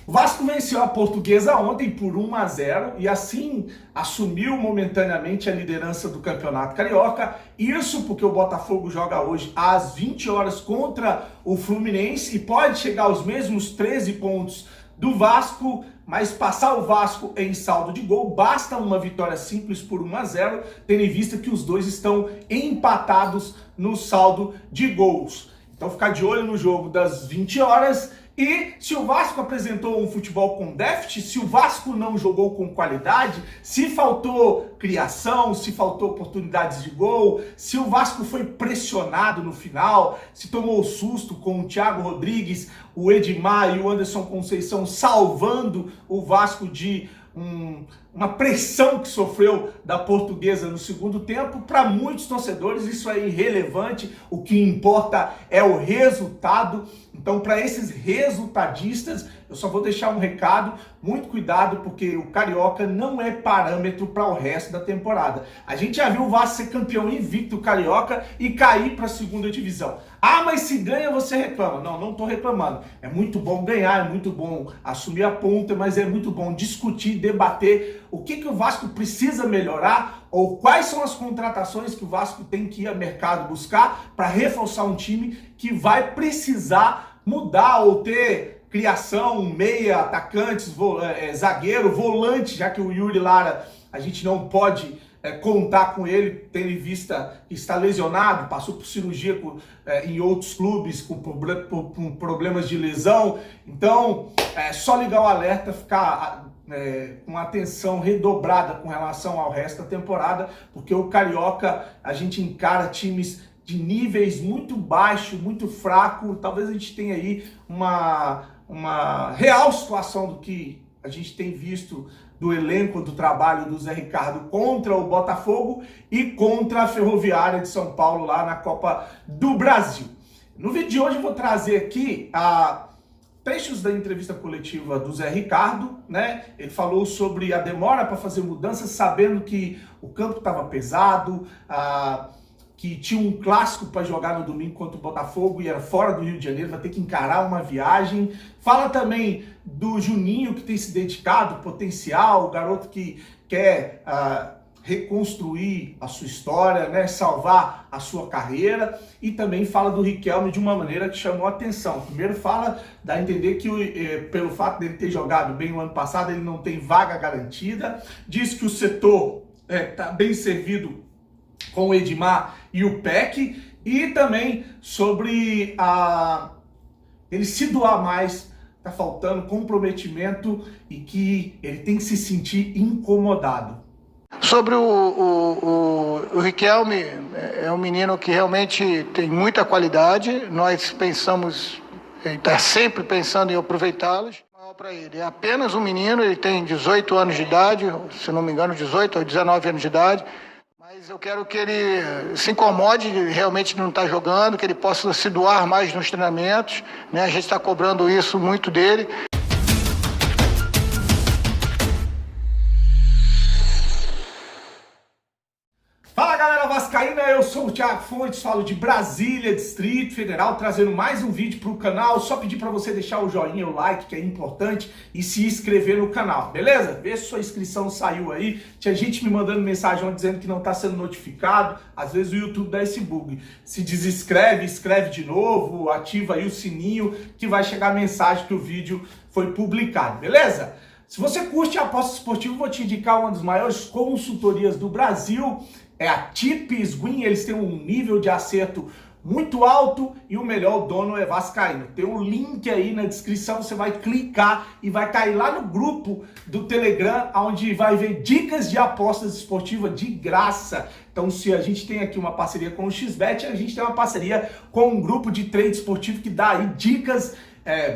O Vasco venceu a Portuguesa ontem por 1-0 e assim assumiu momentaneamente a liderança do Campeonato Carioca. Isso porque o Botafogo joga hoje às 20 horas contra o Fluminense e pode chegar aos mesmos 13 pontos do Vasco, mas passar o Vasco em saldo de gol, basta uma vitória simples por 1-0, tendo em vista que os dois estão empatados no saldo de gols. Então ficar de olho no jogo das 20 horas. E se o Vasco apresentou um futebol com déficit, se o Vasco não jogou com qualidade, se faltou criação, se faltou oportunidades de gol, se o Vasco foi pressionado no final, se tomou susto com o Thiago Rodrigues, o Edmar e o Anderson Conceição salvando o Vasco de uma pressão que sofreu da Portuguesa no segundo tempo, para muitos torcedores isso é irrelevante, o que importa é o resultado. Então, para esses resultadistas, eu só vou deixar um recado, muito cuidado, porque o Carioca não é parâmetro para o resto da temporada. A gente já viu o Vasco ser campeão invicto Carioca e cair para a segunda divisão. Ah, mas se ganha você reclama. Não, não estou reclamando. É muito bom ganhar, é muito bom assumir a ponta, mas é muito bom discutir, debater o que o Vasco precisa melhorar ou quais são as contratações que o Vasco tem que ir ao mercado buscar para reforçar um time que vai precisar mudar ou ter criação, meia, atacantes, zagueiro, volante, já que o Yuri Lara a gente não pode contar com ele, tendo em vista que está lesionado, passou por cirurgia em outros clubes com problemas de lesão. Então, é só ligar o alerta, ficar com atenção redobrada com relação ao resto da temporada, porque o Carioca, a gente encara times de níveis muito baixos, muito fracos. Talvez a gente tenha aí uma real situação do que a gente tem visto do elenco do trabalho do Zé Ricardo contra o Botafogo e contra a Ferroviária de São Paulo lá na Copa do Brasil. No vídeo de hoje eu vou trazer aqui trechos da entrevista coletiva do Zé Ricardo, né? Ele falou sobre a demora para fazer mudanças, sabendo que o campo estava pesado, que tinha um clássico para jogar no domingo contra o Botafogo e era fora do Rio de Janeiro, vai ter que encarar uma viagem. Fala também do Juninho, que tem se dedicado, potencial, o garoto que quer reconstruir a sua história, né, salvar a sua carreira, e também fala do Riquelme de uma maneira que chamou a atenção. Primeiro fala, dá a entender que pelo fato dele ter jogado bem no ano passado, ele não tem vaga garantida, diz que o setor está bem servido com o Edmar e o Peck, e também sobre ele se doar mais, tá faltando comprometimento e que ele tem que se sentir incomodado. Sobre o Riquelme, é um menino que realmente tem muita qualidade, nós pensamos, está sempre pensando em aproveitá-los. Para ele, é apenas um menino, ele tem 18 anos de idade, se não me engano 18 ou 19 anos de idade, mas eu quero que ele se incomode de realmente não estar jogando, que ele possa se doar mais nos treinamentos, né? A gente está cobrando isso muito dele. Fala galera vascaína, eu sou o Thiago Fontes, falo de Brasília, Distrito Federal, trazendo mais um vídeo para o canal. Só pedir para você deixar o joinha, o like, que é importante, e se inscrever no canal, beleza? Vê se sua inscrição saiu aí. Tinha gente me mandando mensagem dizendo que não está sendo notificado. Às vezes o YouTube dá esse bug. Se desinscreve, escreve de novo, ativa aí o sininho que vai chegar a mensagem que o vídeo foi publicado, beleza? Se você curte a aposta esportiva, eu vou te indicar uma das maiores consultorias do Brasil. É a Tipis Win. Eles têm um nível de acerto muito alto e o melhor dono é vascaíno. Tem um link aí na descrição, você vai clicar e vai cair lá no grupo do Telegram, onde vai ver dicas de apostas esportivas de graça. Então, se a gente tem aqui uma parceria com o XBet, a gente tem uma parceria com um grupo de trade esportivo que dá aí dicas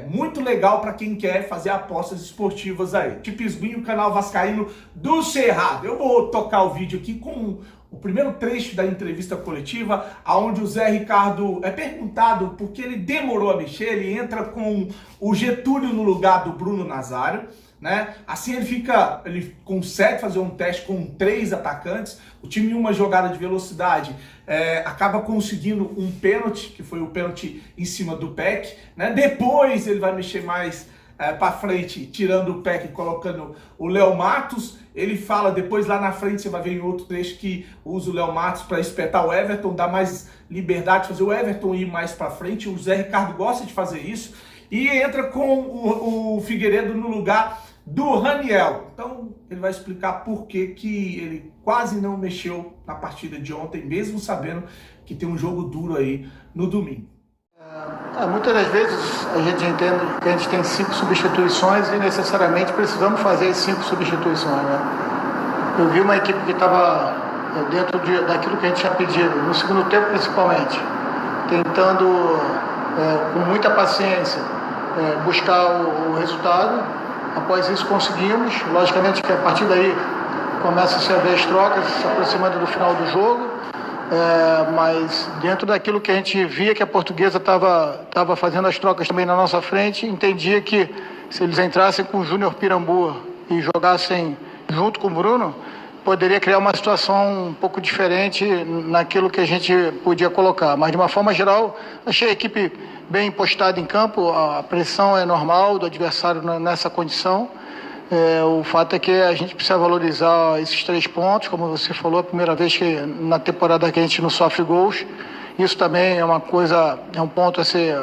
muito legal para quem quer fazer apostas esportivas aí. Tipis Win, o canal vascaíno do Cerrado. Eu vou tocar o vídeo aqui com o primeiro trecho da entrevista coletiva, onde o Zé Ricardo é perguntado por que ele demorou a mexer. Ele entra com o Getúlio no lugar do Bruno Nazário, né? Assim ele consegue fazer um teste com 3 atacantes. O time, em uma jogada de velocidade, acaba conseguindo um pênalti, que foi o pênalti em cima do Peck, né? Depois ele vai mexer mais para frente, tirando o Peck e colocando o Léo Matos. Ele fala, depois lá na frente, você vai ver em outro trecho que usa o Léo Matos para espetar o Everton, dar mais liberdade, fazer o Everton ir mais para frente. O Zé Ricardo gosta de fazer isso. E entra com o Figueiredo no lugar do Raniel. Então, ele vai explicar por que ele quase não mexeu na partida de ontem, mesmo sabendo que tem um jogo duro aí no domingo. Muitas das vezes a gente entende que a gente tem 5 substituições e necessariamente precisamos fazer 5 substituições, né? Eu vi uma equipe que estava dentro daquilo que a gente tinha pedido, no segundo tempo principalmente, tentando com muita paciência buscar o resultado. Após isso conseguimos, logicamente que a partir daí começa-se a ver as trocas se aproximando do final do jogo. Mas dentro daquilo que a gente via que a Portuguesa estava fazendo as trocas também na nossa frente, entendia que se eles entrassem com o Júnior Pirambu e jogassem junto com o Bruno, poderia criar uma situação um pouco diferente naquilo que a gente podia colocar. Mas de uma forma geral, achei a equipe bem postada em campo, a pressão é normal do adversário nessa condição. O fato é que a gente precisa valorizar esses 3 pontos, como você falou, a primeira vez que na temporada que a gente não sofre gols. Isso também é um ponto a ser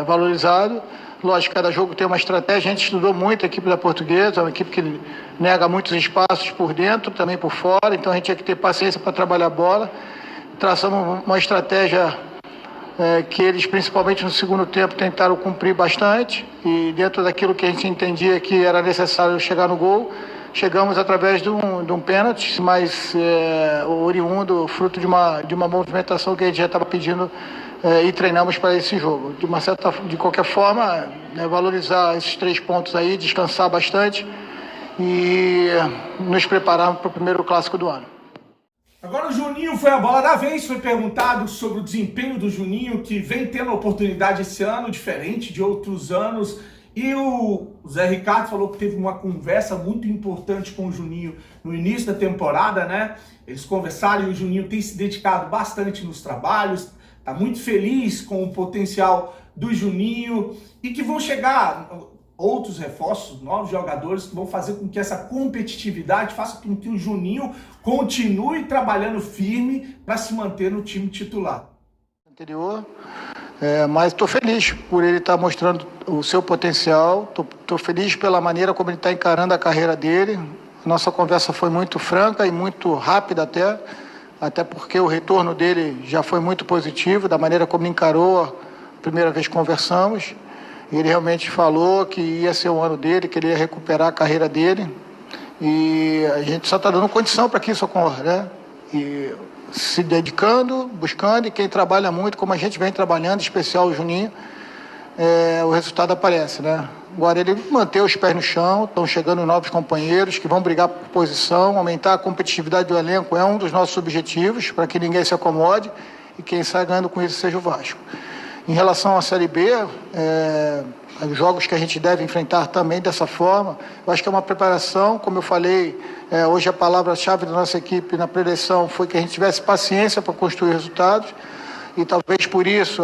valorizado. Lógico, cada jogo tem uma estratégia. A gente estudou muito a equipe da Portuguesa, é uma equipe que nega muitos espaços por dentro, também por fora, então a gente tinha que ter paciência para trabalhar a bola. Traçamos uma estratégia que eles, principalmente no segundo tempo, tentaram cumprir bastante, e dentro daquilo que a gente entendia que era necessário chegar no gol, chegamos através de um pênalti, mas oriundo, fruto de uma movimentação que a gente já estava pedindo e treinamos para esse jogo. De qualquer forma, valorizar esses 3 pontos aí, descansar bastante e nos prepararmos para o primeiro clássico do ano. Agora o Juninho foi a bola da vez, foi perguntado sobre o desempenho do Juninho, que vem tendo oportunidade esse ano, diferente de outros anos. E o Zé Ricardo falou que teve uma conversa muito importante com o Juninho no início da temporada, né? Eles conversaram e o Juninho tem se dedicado bastante nos trabalhos, tá muito feliz com o potencial do Juninho e que vão chegar outros reforços, novos jogadores que vão fazer com que essa competitividade faça com que o Juninho continue trabalhando firme para se manter no time titular. Anterior, mas estou feliz por ele estar mostrando o seu potencial, estou feliz pela maneira como ele está encarando a carreira dele. Nossa conversa foi muito franca e muito rápida até porque o retorno dele já foi muito positivo, da maneira como encarou a primeira vez que conversamos. Ele realmente falou que ia ser o ano dele, que ele ia recuperar a carreira dele. E a gente só está dando condição para que isso ocorra, né? E se dedicando, buscando, e quem trabalha muito, como a gente vem trabalhando, em especial o Juninho, o resultado aparece, né? Agora ele manter os pés no chão, estão chegando novos companheiros que vão brigar por posição, aumentar a competitividade do elenco é um dos nossos objetivos, para que ninguém se acomode e quem sai ganhando com isso seja o Vasco. Em relação à Série B, os jogos que a gente deve enfrentar também dessa forma, eu acho que é uma preparação, como eu falei, hoje a palavra-chave da nossa equipe na pré-eleição foi que a gente tivesse paciência para construir resultados, e talvez por isso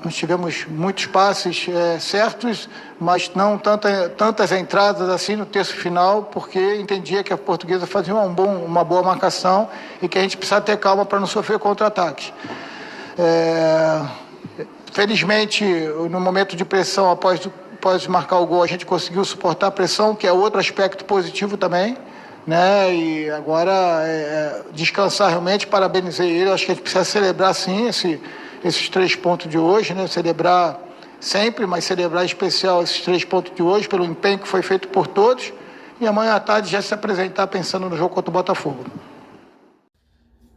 nós tivemos muitos passes certos, mas não tantas entradas assim no terço final, porque entendia que a Portuguesa fazia uma boa marcação e que a gente precisa ter calma para não sofrer contra-ataques. Felizmente, no momento de pressão, após marcar o gol, a gente conseguiu suportar a pressão, que é outro aspecto positivo também, né? E agora, descansar realmente, parabenizei ele. Acho que a gente precisa celebrar, sim, esses 3 pontos de hoje, né? Celebrar sempre, mas celebrar em especial esses 3 pontos de hoje, pelo empenho que foi feito por todos. E amanhã à tarde já se apresentar pensando no jogo contra o Botafogo.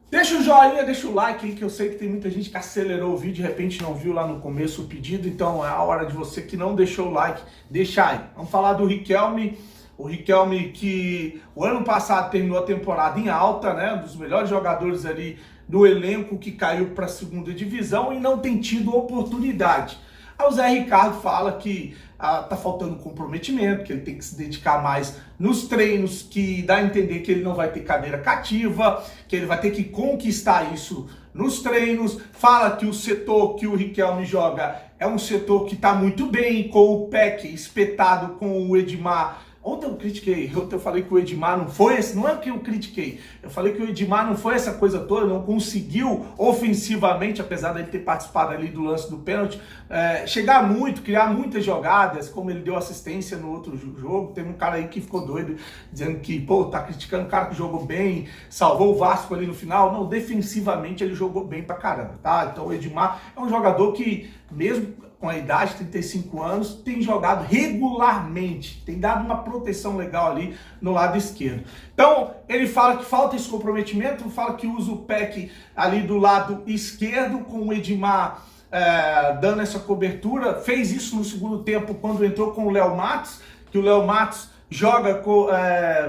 Deixa o joinha, deixa o like aí, que eu sei que tem muita gente que acelerou o vídeo, de repente não viu lá no começo o pedido, então é a hora de você que não deixou o like, deixar aí. Vamos falar do Riquelme, o Riquelme que o ano passado terminou a temporada em alta, né, um dos melhores jogadores ali do elenco, que caiu para a segunda divisão e não tem tido oportunidade. Aí o Zé Ricardo fala que tá faltando comprometimento, que ele tem que se dedicar mais nos treinos, que dá a entender que ele não vai ter cadeira cativa, que ele vai ter que conquistar isso nos treinos. Fala que o setor que o Riquelme joga é um setor que está muito bem, com o Peck espetado com o Edmar. Ontem eu critiquei, eu falei que o Edmar não foi esse, não é que eu critiquei, eu falei que o Edmar não foi essa coisa toda, não conseguiu ofensivamente, apesar de ele ter participado ali do lance do pênalti, chegar muito, criar muitas jogadas, como ele deu assistência no outro jogo. Tem um cara aí que ficou doido, dizendo que, pô, tá criticando o cara que jogou bem, salvou o Vasco ali no final. Não, defensivamente ele jogou bem pra caramba, tá? Então o Edmar é um jogador que, mesmo com a idade, 35 anos, tem jogado regularmente, tem dado uma proteção legal ali no lado esquerdo. Então, ele fala que falta esse comprometimento, fala que usa o Peck ali do lado esquerdo, com o Edmar dando essa cobertura. Fez isso no segundo tempo, quando entrou com o Léo Matos, que o Léo Matos joga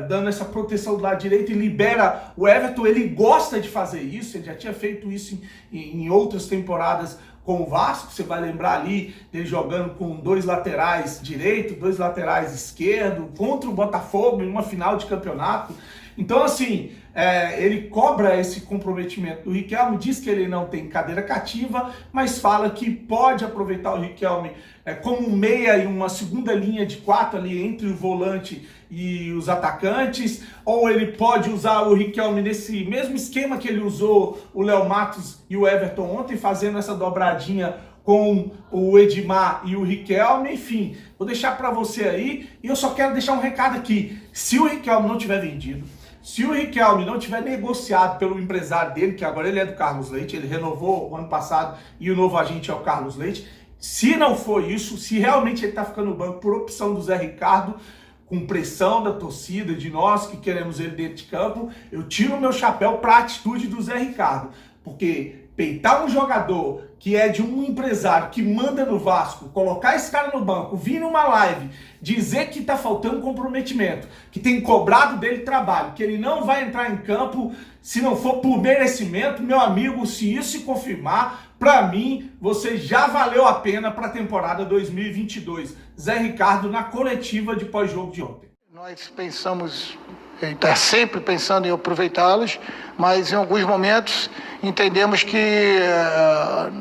dando essa proteção do lado direito e libera o Everton. Ele gosta de fazer isso, ele já tinha feito isso em outras temporadas com o Vasco. Você vai lembrar ali dele jogando com 2 laterais direito, 2 laterais esquerdo, contra o Botafogo em uma final de campeonato. Então, assim, ele cobra esse comprometimento do Riquelme, diz que ele não tem cadeira cativa, mas fala que pode aproveitar o Riquelme como um meia e uma segunda linha de 4 ali entre o volante e os atacantes, ou ele pode usar o Riquelme nesse mesmo esquema que ele usou o Léo Matos e o Everton ontem, fazendo essa dobradinha com o Edmar e o Riquelme. Enfim, vou deixar para você aí, e eu só quero deixar um recado aqui: se o Riquelme não tiver vendido, se o Riquelme não tiver negociado pelo empresário dele, que agora ele é do Carlos Leite, ele renovou o ano passado e o novo agente é o Carlos Leite, se não for isso, se realmente ele está ficando no banco por opção do Zé Ricardo, com pressão da torcida, de nós que queremos ele dentro de campo, eu tiro o meu chapéu para a atitude do Zé Ricardo, porque peitar um jogador que é de um empresário que manda no Vasco, colocar esse cara no banco, vir numa live, dizer que tá faltando comprometimento, que tem cobrado dele trabalho, que ele não vai entrar em campo se não for por merecimento, meu amigo, se isso se confirmar, para mim, você já valeu a pena para a temporada 2022. Zé Ricardo na coletiva de pós-jogo de ontem. Nós pensamos, está sempre pensando em aproveitá-los, mas em alguns momentos entendemos que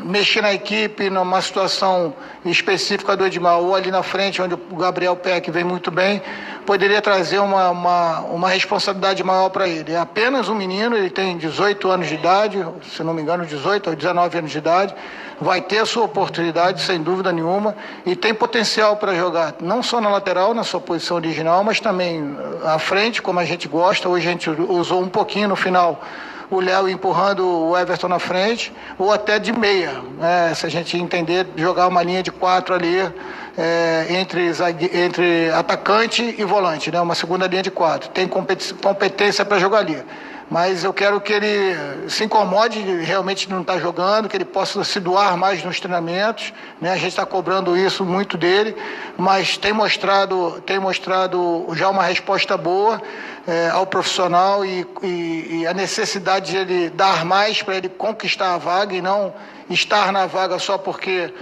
mexer na equipe, numa situação específica do Edmar, ou ali na frente, onde o Gabriel Peck vem muito bem, poderia trazer uma responsabilidade maior para ele. É apenas um menino, ele tem 18 anos de idade, se não me engano 18 ou 19 anos de idade, vai ter a sua oportunidade, sem dúvida nenhuma, e tem potencial para jogar, não só na lateral, na sua posição original, mas também à frente, como a gente gosta. Hoje a gente usou um pouquinho no final o Léo empurrando o Everton na frente, ou até de meia, se a gente entender, jogar uma linha de 4 ali, entre atacante e volante, uma segunda linha de 4. Tem competência para jogar ali. Mas eu quero que ele se incomode de realmente não estar jogando, que ele possa se doar mais nos treinamentos, A gente está cobrando isso muito dele, mas tem mostrado já uma resposta boa ao profissional e a necessidade de ele dar mais para ele conquistar a vaga e não estar na vaga só porque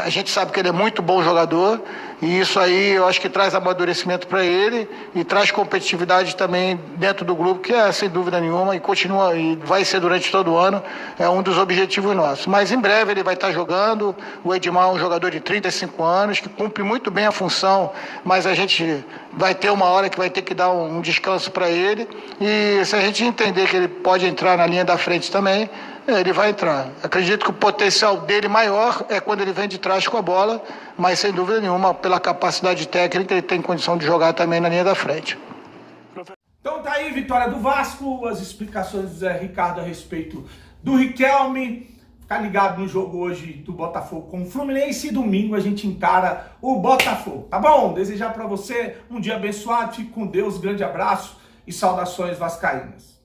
a gente sabe que ele é muito bom jogador, e isso aí eu acho que traz amadurecimento para ele e traz competitividade também dentro do grupo, que é sem dúvida nenhuma, e continua e vai ser durante todo o ano, é um dos objetivos nossos. Mas em breve ele vai estar jogando. O Edmar é um jogador de 35 anos que cumpre muito bem a função, mas a gente vai ter uma hora que vai ter que dar um descanso para ele, e se a gente entender que ele pode entrar na linha da frente também, ele vai entrar. Acredito que o potencial dele maior é quando ele vem de trás com a bola, mas sem dúvida nenhuma, pela capacidade técnica, ele tem condição de jogar também na linha da frente. Então tá aí, vitória do Vasco, as explicações do Zé Ricardo a respeito do Riquelme. Ficar ligado no jogo hoje do Botafogo com o Fluminense, e domingo a gente encara o Botafogo, tá bom? Desejar para você um dia abençoado, fique com Deus, grande abraço e saudações vascaínas.